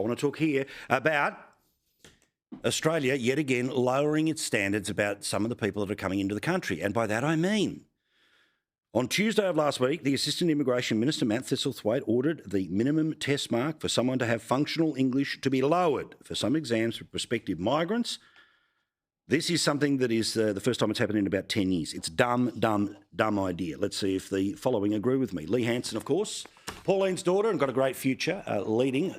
I want to talk here about Australia, yet again, lowering its standards about some of the people that are coming into the country. And by that I mean, on Tuesday of last week, the Assistant Immigration Minister, Matt Thistlethwaite, ordered the minimum test mark for someone to have functional English to be lowered for some exams for prospective migrants. This is something that is the first time it's happened in about 10 years. It's dumb idea. Let's see if the following agree with me. Lee Hansen, of course, Pauline's daughter, and got a great future leading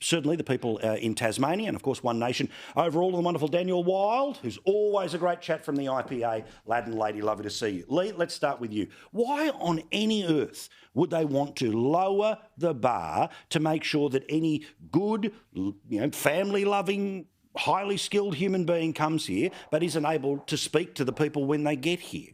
certainly the people in Tasmania, and of course One Nation. Overall, the wonderful Daniel Wild, who's always a great chat from the IPA. Lad and lady, lovely to see you. Lee, let's start with you. Why on any earth would they want to lower the bar to make sure that any good, family-loving, highly skilled human being comes here but isn't able to speak to the people when they get here?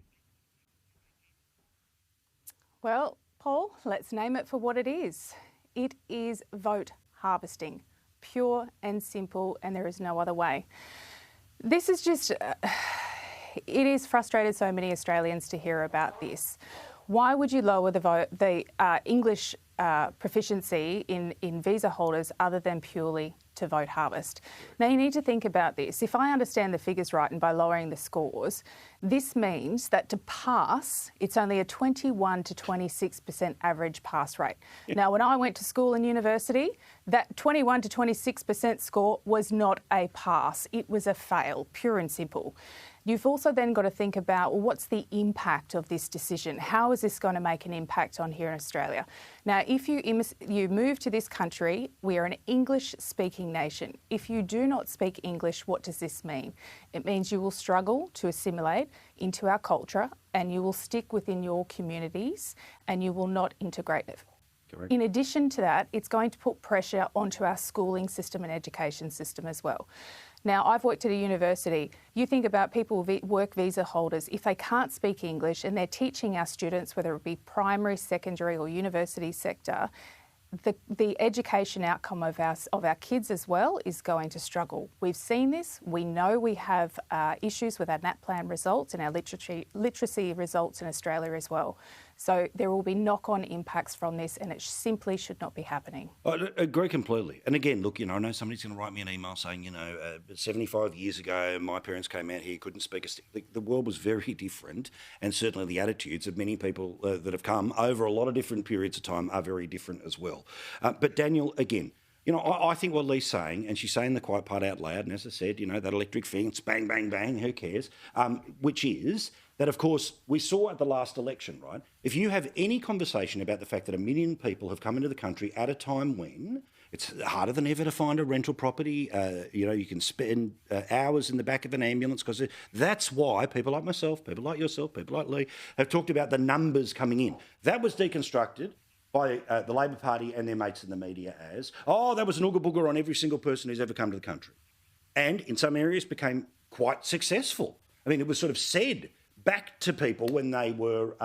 Well, Paul, let's name it for what it is. It is vote harvesting, pure and simple, and there is no other way. This is just, it has frustrated so many Australians to hear about this. Why would you lower the English proficiency in visa holders other than purely to vote harvest? Now, you need to think about this. If I understand the figures right, and by lowering the scores, this means that to pass, it's only a 21 to 26% average pass rate. Yeah. Now, when I went to school and university, that 21 to 26% score was not a pass. It was a fail, pure and simple. You've also then got to think about, well, what's the impact of this decision? How is this going to make an impact on here in Australia? Now, if you move to this country, we are an English-speaking nation. If you do not speak English, what does this mean? It means you will struggle to assimilate into our culture, and you will stick within your communities, and you will not integrate. Correct. In addition to that, it's going to put pressure onto our schooling system and education system as well. Now, I've worked at a university. You think about people with work visa holders, if they can't speak English and they're teaching our students, whether it be primary, secondary or university sector, the education outcome of our kids as well is going to struggle. We've seen this. We know we have issues with our NAPLAN results and our literacy results in Australia as well. So there will be knock-on impacts from this, and it simply should not be happening. I agree completely. And again, look, I know somebody's going to write me an email saying, 75 years ago, my parents came out here, couldn't speak a stick. The world was very different, and certainly the attitudes of many people that have come over a lot of different periods of time are very different as well. But Daniel, again, I think what Lee's saying, and she's saying the quiet part out loud, and as I said, that electric fence, bang, bang, bang, who cares, which is that, of course, we saw at the last election, right? If you have any conversation about the fact that 1 million people have come into the country at a time when it's harder than ever to find a rental property, you can spend hours in the back of an ambulance, because that's why people like myself, people like yourself, people like Lee have talked about the numbers coming in. That was deconstructed by the Labor Party and their mates in the media as, that was an ooga booger on every single person who's ever come to the country. And in some areas became quite successful. I mean, it was sort of said back to people when they were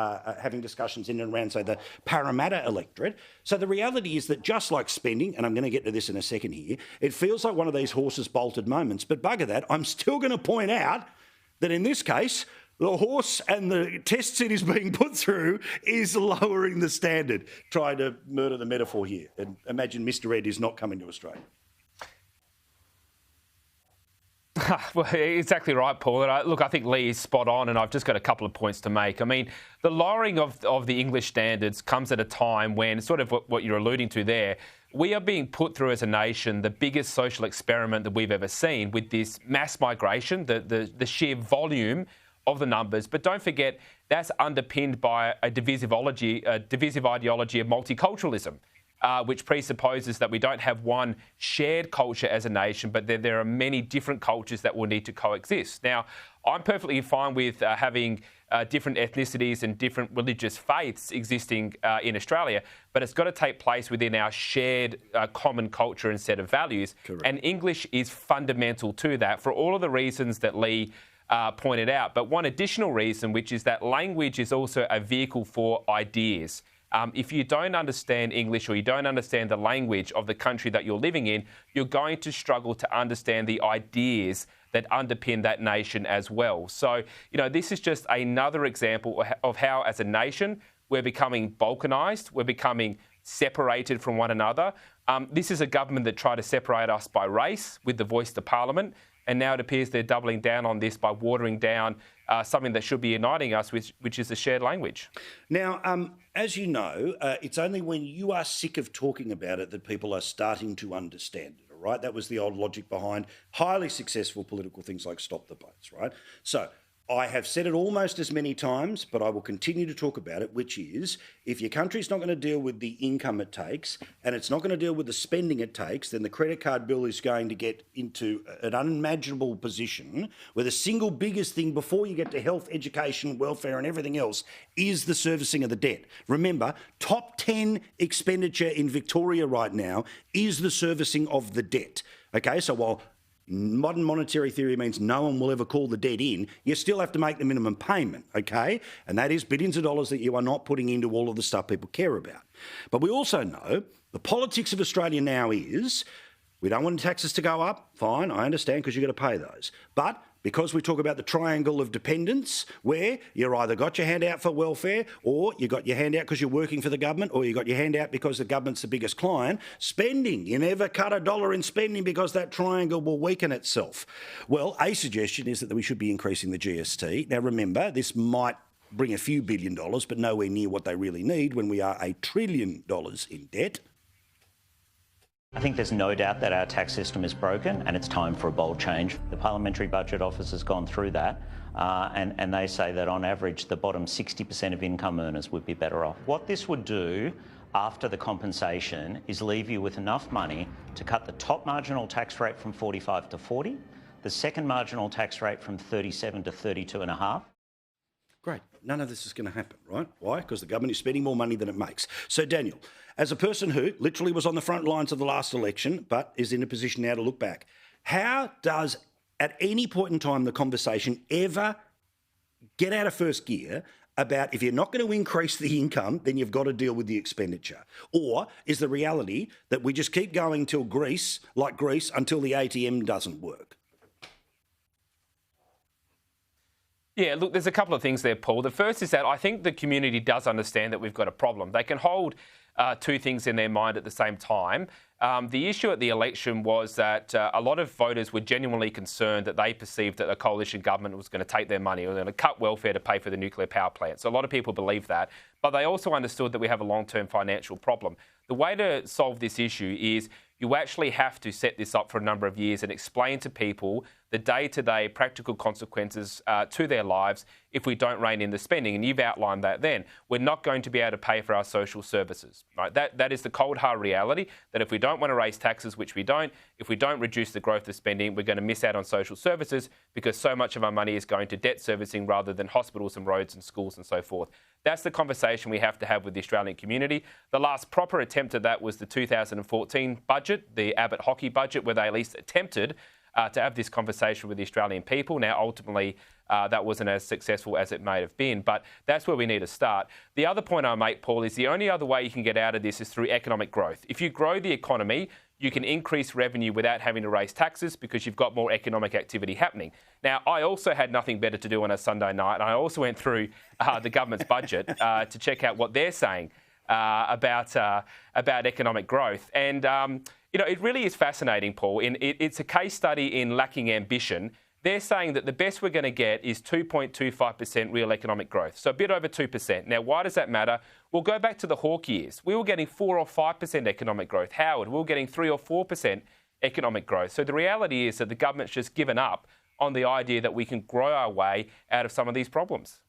having discussions in and around, say, the Parramatta electorate. So the reality is that just like spending, and I'm going to get to this in a second here, it feels like one of these horses bolted moments. But bugger that, I'm still going to point out that in this case, the horse and the tests it is being put through is lowering the standard. Trying to murder the metaphor here. And imagine Mr. Ed is not coming to Australia. Well, exactly right, Paul. And I think Lee is spot on, and I've just got a couple of points to make. I mean, the lowering of the English standards comes at a time when, sort of what you're alluding to there, we are being put through as a nation the biggest social experiment that we've ever seen with this mass migration, the sheer volume of the numbers. But don't forget, that's underpinned by a divisive ideology of multiculturalism. Which presupposes that we don't have one shared culture as a nation, but there are many different cultures that will need to coexist. Now, I'm perfectly fine with having different ethnicities and different religious faiths existing in Australia, but it's got to take place within our shared common culture and set of values. Correct. And English is fundamental to that for all of the reasons that Lee pointed out. But one additional reason, which is that language is also a vehicle for ideas. If you don't understand English or you don't understand the language of the country that you're living in, you're going to struggle to understand the ideas that underpin that nation as well. So, this is just another example of how, as a nation, we're becoming balkanised, we're becoming separated from one another. This is a government that tried to separate us by race with the voice to Parliament, and now it appears they're doubling down on this by watering down something that should be uniting us, which is a shared language. Now, as you know, it's only when you are sick of talking about it that people are starting to understand it, all right? That was the old logic behind highly successful political things like Stop the Boats, right? So I have said it almost as many times, but I will continue to talk about it, which is if your country's not going to deal with the income it takes and it's not going to deal with the spending it takes, then the credit card bill is going to get into an unimaginable position where the single biggest thing before you get to health, education, welfare and everything else is the servicing of the debt. Remember, top 10 expenditure in Victoria right now is the servicing of the debt. Okay, so while modern monetary theory means no one will ever call the debt in, you still have to make the minimum payment, okay? And that is billions of dollars that you are not putting into all of the stuff people care about. But we also know the politics of Australia now is we don't want taxes to go up. Fine, I understand, because you've got to pay those. But because we talk about the triangle of dependence, where you're either got your hand out for welfare, or you got your hand out because you're working for the government, or you got your hand out because the government's the biggest client, spending, you never cut a dollar in spending because that triangle will weaken itself. Well, a suggestion is that we should be increasing the GST. Now, remember, this might bring a few $1 billion, but nowhere near what they really need when we are $1 trillion in debt. I think there's no doubt that our tax system is broken and it's time for a bold change. The Parliamentary Budget Office has gone through that and they say that on average the bottom 60% of income earners would be better off. What this would do after the compensation is leave you with enough money to cut the top marginal tax rate from 45 to 40, the second marginal tax rate from 37 to 32.5. Great. None of this is going to happen, right? Why? Because the government is spending more money than it makes. So, Daniel, as a person who literally was on the front lines of the last election but is in a position now to look back, how does at any point in time the conversation ever get out of first gear about if you're not going to increase the income, then you've got to deal with the expenditure? Or is the reality that we just keep going till Greece, until the ATM doesn't work? Yeah, look, there's a couple of things there, Paul. The first is that I think the community does understand that we've got a problem. They can hold two things in their mind at the same time. The issue at the election was that a lot of voters were genuinely concerned that they perceived that the coalition government was going to take their money, or going to cut welfare to pay for the nuclear power plant. So a lot of people believe that. But they also understood that we have a long-term financial problem. The way to solve this issue is you actually have to set this up for a number of years and explain to people the day-to-day practical consequences to their lives if we don't rein in the spending. And you've outlined that then. We're not going to be able to pay for our social services. Right? That is the cold, hard reality, that if we don't want to raise taxes, which we don't, if we don't reduce the growth of spending, we're going to miss out on social services because so much of our money is going to debt servicing rather than hospitals and roads and schools and so forth. That's the conversation we have to have with the Australian community. The last proper attempt at that was the 2014 budget, the Abbott hockey budget, where they at least attempted to have this conversation with the Australian people. Now, ultimately, that wasn't as successful as it may have been, but that's where we need to start. The other point I make, Paul, is the only other way you can get out of this is through economic growth. If you grow the economy, you can increase revenue without having to raise taxes because you've got more economic activity happening. Now, I also had nothing better to do on a Sunday night, and I also went through the government's budget to check out what they're saying about economic growth. And it really is fascinating, Paul. It's a case study in lacking ambition. They're saying that the best we're going to get is 2.25% real economic growth, so a bit over 2%. Now, why does that matter? We'll go back to the Hawke years. We were getting 4 or 5% economic growth. Howard, we were getting 3 or 4% economic growth. So the reality is that the government's just given up on the idea that we can grow our way out of some of these problems.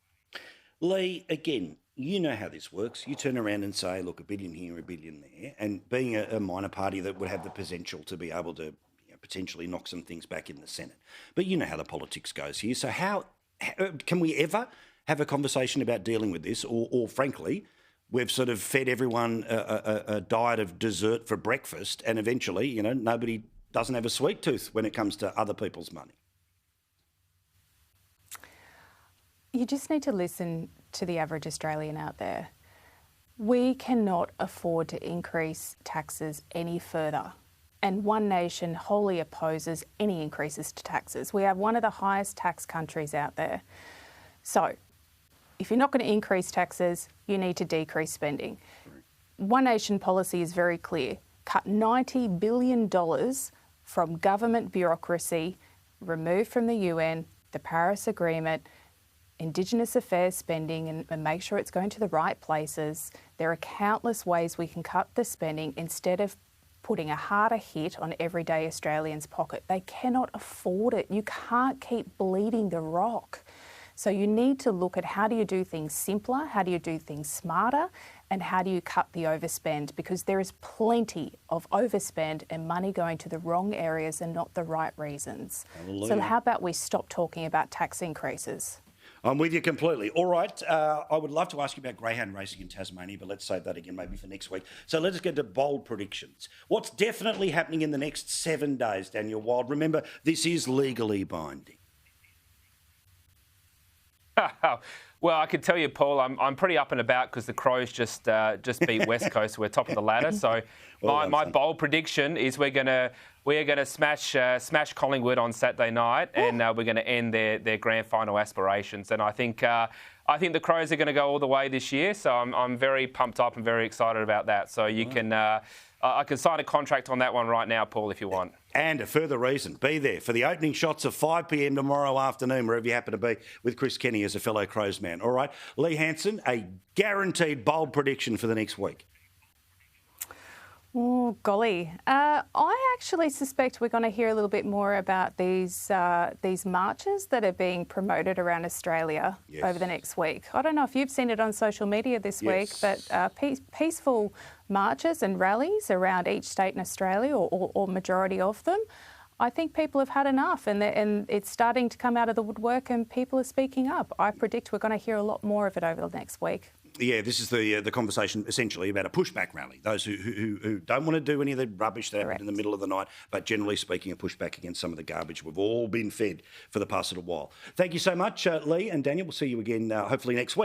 Lee, again, you know how this works. You turn around and say, look, $1 billion here, $1 billion there, and being a minor party that would have the potential to be able to potentially knock some things back in the Senate. But you know how the politics goes here. So how can we ever have a conversation about dealing with this? Or frankly, we've sort of fed everyone a diet of dessert for breakfast, and eventually, nobody doesn't have a sweet tooth when it comes to other people's money. You just need to listen to the average Australian out there. We cannot afford to increase taxes any further. And One Nation wholly opposes any increases to taxes. We are one of the highest tax countries out there. So, if you're not going to increase taxes, you need to decrease spending. One Nation policy is very clear. cut $90 billion from government bureaucracy, remove from the UN, the Paris Agreement, Indigenous affairs spending, and make sure it's going to the right places. There are countless ways we can cut the spending instead of putting a harder hit on everyday Australians' pocket. They cannot afford it. You can't keep bleeding the rock. So you need to look at how do you do things simpler, how do you do things smarter, and how do you cut the overspend, because there is plenty of overspend and money going to the wrong areas and not the right reasons. Hallelujah. So how about we stop talking about tax increases? I'm with you completely. All right, I would love to ask you about greyhound racing in Tasmania, but let's save that again maybe for next week. So let us get to bold predictions. What's definitely happening in the next 7 days, Daniel Wild? Remember, this is legally binding. Well, I can tell you, Paul, I'm pretty up and about because the Crows just beat West Coast. We're top of the ladder. So my bold prediction is we're gonna smash Collingwood on Saturday night, and we're going to end their grand final aspirations. And I think the Crows are going to go all the way this year. So I'm very pumped up and very excited about that. So you can I can sign a contract on that one right now, Paul, if you want. And a further reason, be there for the opening shots of 5 p.m. tomorrow afternoon, wherever you happen to be, with Chris Kenny as a fellow Crows man. All right, Lee Hansen, a guaranteed bold prediction for the next week. Oh, golly. I actually suspect we're going to hear a little bit more about these marches that are being promoted around Australia over the next week. I don't know if you've seen it on social media this week, but peaceful marches and rallies around each state in Australia, or majority of them. I think people have had enough, and it's starting to come out of the woodwork, and people are speaking up. I predict we're going to hear a lot more of it over the next week. Yeah, this is the conversation essentially about a pushback rally. Those who don't want to do any of the rubbish that happened in the middle of the night, but generally speaking, a pushback against some of the garbage we've all been fed for the past little while. Thank you so much, Lee and Daniel. We'll see you again hopefully next week.